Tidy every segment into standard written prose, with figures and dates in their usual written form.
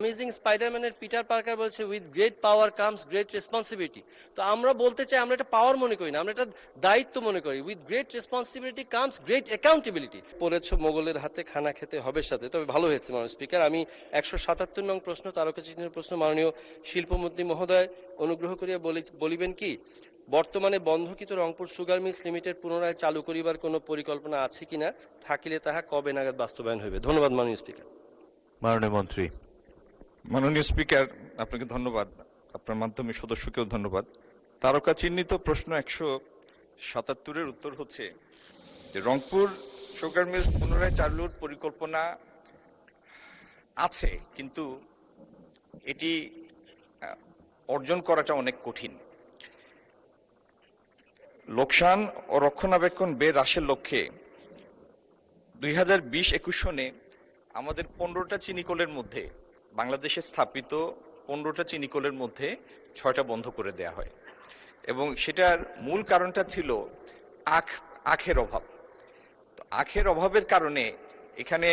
Amazing স্পাইডারম্যানের Peter Parker বলছে with great power comes great responsibility. তো আমরা বলতে চাই আমরা এটা পাওয়ার মনে করি না, আমরা এটা দায়িত্ব মনে করি। With great responsibility comes great accountability. পড়েছ মোগলের হাতে খানা খেতে হবে সাথে, তবে ভালো হয়েছে মাননীয় স্পিকার। আমি 177 নং প্রশ্ন তারকা চিহ্নের প্রশ্ন মাননীয় শিল্পমন্ত্রী মহোদয় অনুগ্রহ করিয়া বলিবেন কি বর্তমানে বন্ধকিত রংপুর সুগার মিলস লিমিটেড পুনরায় চালু করিবার কোনো পরিকল্পনা আছে কিনা, থাকিলে তাহা কবে নাগাদ বাস্তবায়ন হইবে? ধন্যবাদ মাননীয় স্পিকার। মাননীয় মন্ত্রী। মাননীয় স্পিকার, আপনাকে ধন্যবাদ, আপনার মাধ্যমে সদস্যকেও ধন্যবাদ। তারকা চিহ্নিত প্রশ্ন 177-এর উত্তর হচ্ছে যে রংপুর সুগার মিলস পুনরায় চালুর পরিকল্পনা আছে, কিন্তু এটি অর্জন করাটা অনেক কঠিন। লোকসান ও রক্ষণাবেক্ষণ ব্যয় হ্রাসের লক্ষ্যে 2020-21 সনে আমাদের 15টা চিনিকলের মধ্যে, বাংলাদেশে স্থাপিত 15টা চিনিকলের মধ্যে 6টা বন্ধ করে দেয়া হয়, এবং সেটার মূল কারণটা ছিল আখের অভাব। তো আখের অভাবের কারণে এখানে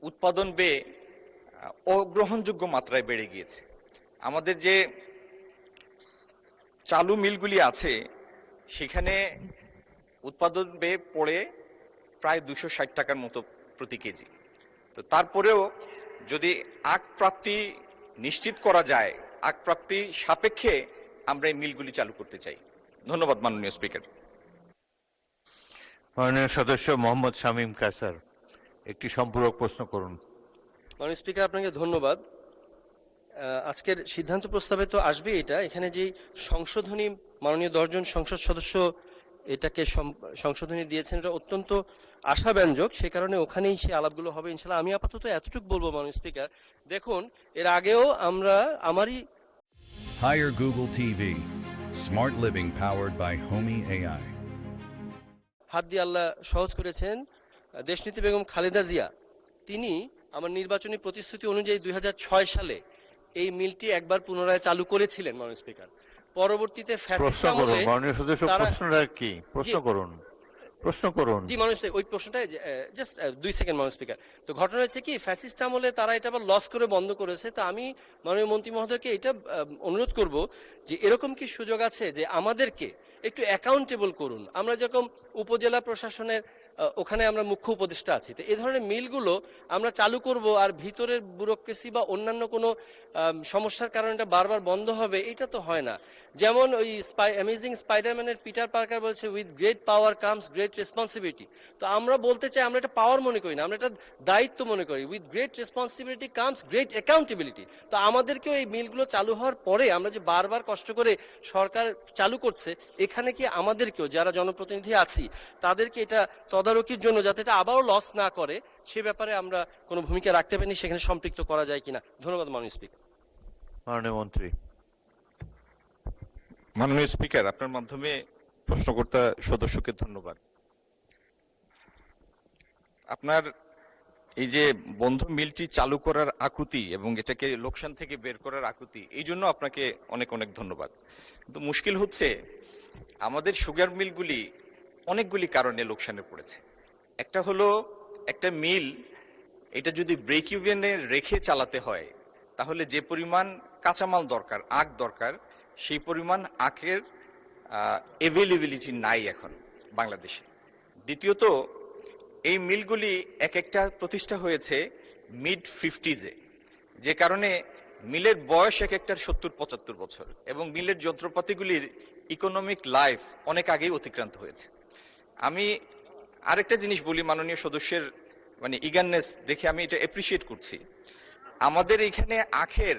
উৎপাদন ব্যয় অগ্রহণযোগ্য মাত্রায় বেড়ে গিয়েছে। আমাদের যে চালু মিলগুলি আছে সেখানে উৎপাদন ব্যয় পড়ে প্রায় 260 টাকার মতো প্রতি কেজি। তো তারপরেও যদি আখ প্রাপ্তি নিশ্চিত করা যায়, আখ প্রাপ্তি সাপেক্ষে আমরা এই মিলগুলি চালু করতে চাই। ধন্যবাদ মাননীয় স্পিকার। মাননীয় সদস্য মোহাম্মদ শামীম কায়সার, একটি সম্পূরক প্রশ্ন করুন। মাননীয় স্পিকার, আপনাকে ধন্যবাদ। আজকের সিদ্ধান্ত প্রস্তাবে তো আসবে এটা, এখানে যে সংশোধনী মাননীয় 10 জন সংসদ সদস্য এটাকে সংশোধনী দিয়েছেন, এটা অত্যন্ত আশাব্যঞ্জক। সে কারণে ওখানেই সে আলাপগুলো হবে ইনশাল্লাহ। আমি আপাতত এতটুকু বলবো মাননীয় স্পিকার, দেখুন এর আগেও আমরা আমারই Hire Google TV. Smart living powered by Homey AI. হাত দিয়ে আল্লাহ সহজ করেছেন। দেশনীতি বেগম খালেদা জিয়া তিনি আমার নির্বাচনী প্রতিশ্রুতি অনুযায়ী 2006 সালে এই মিলটি একবার পুনরায় চালু করেছিলেন মাননীয় স্পিকার। পরবর্তীতে ফ্যাসিস্ট আমলে মাননীয় সদস্য প্রশ্নটা কি? প্রশ্ন করুন। জি মাননীয় স্পিকার, ওই প্রশ্নটা জাস্ট 2 সেকেন্ড মাননীয় স্পিকার। তো ঘটনা হয়েছে কি, ফ্যাসিস্ট আমলে তারা এটা আবার লস করে বন্ধ করেছে। তো আমি মাননীয় মন্ত্রী মহোদয়কে এটা অনুরোধ করব যে এরকম কি সুযোগ আছে যে আমাদেরকে একটু অ্যাকাউন্টেবল করুন। আমরা যেরকম উপজেলা প্রশাসনের ওখানে আমরা মুখ্য উপদেষ্টা আছি, তো এই ধরনের মিলগুলো আমরা চালু করব আর ভিতরের ব্যুরোক্রেসি বা অন্যান্য কোনো সমস্যার কারণে এটা বারবার বন্ধ হবে, এটা তো হয় না। যেমন ওই অ্যামেজিং স্পাইডারম্যানের পিটার পার্কার বলছে with great power comes great responsibility. তো আমরা বলতে চাই আমরা এটা পাওয়ার মনে করি না, আমরা এটা দায়িত্ব মনে করি। With great responsibility comes great accountability. তো আমাদেরকেও এই মিলগুলো চালু হওয়ার পরে আমরা যে বারবার কষ্ট করে সরকার চালু করছে, এখানে কি আমাদেরকেও যারা জনপ্রতিনিধি আছি তাদেরকে এটা তদারকির জন্য যাতে এটা আবারও লস না করে সে ব্যাপারে আমরা কোনো ভূমিকা রাখতে পারি, সেখানে সম্পৃক্ত করা যায় কিনা। ধন্যবাদ মাননীয় স্পিকার। মাননীয় মন্ত্রী। মাননীয় স্পিকার, আপনার মাধ্যমে প্রশ্নকর্তা সদস্যকে ধন্যবাদ। আপনার এই যে বন্ধ মিলটি চালু করার আকুতি এবং এটাকে লোকসান থেকে বের করার আকুতি, এই জন্য আপনাকে অনেক অনেক ধন্যবাদ। কিন্তু মুশকিল হচ্ছে আমাদের সুগার মিলগুলি অনেকগুলি কারণে লোকসানে পড়েছে। একটা হলো, একটা মিল এটা যদি ব্রেক ইভেনে রেখে চালাতে হয় তাহলে যে পরিমাণ কাঁচামাল দরকার, আখ দরকার, সেই পরিমাণ আখের অ্যাভেলেবিলিটি নাই এখন বাংলাদেশে। দ্বিতীয়ত, এই মিলগুলি এক একটা প্রতিষ্ঠা হয়েছে মিড 50s-এ, যে কারণে মিলের বয়স এক একটার 70-75 বছর, এবং মিলের যন্ত্রপাতিগুলির ইকোনমিক লাইফ অনেক আগেই অতিক্রান্ত হয়েছে। আমি আরেকটা জিনিস বলি, মাননীয় সদস্যের ইগারনেস দেখে আমি এটা অ্যাপ্রিসিয়েট করছি। আমাদের এখানে আখের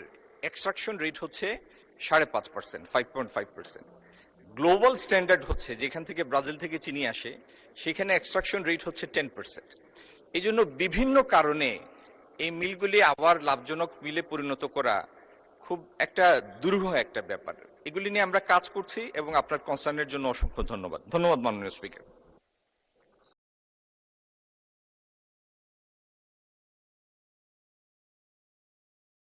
এক্সট্রাকশন রেট হচ্ছে 5.5%, 5.5%। গ্লোবাল স্ট্যান্ডার্ড হচ্ছে, যেখান থেকে ব্রাজিল থেকে চিনি আসে, সেখানে এক্সট্রাকশন রেট হচ্ছে 10%। এই জন্য বিভিন্ন কারণে এই মিলগুলি আবার লাভজনক মিলে পরিণত করা খুব একটা দুরূহ একটা ব্যাপার। এগুলি নিয়ে আমরা কাজ করছি এবং আপনার কনসার্নের জন্য অসংখ্য ধন্যবাদ। ধন্যবাদ মাননীয় স্পিকার।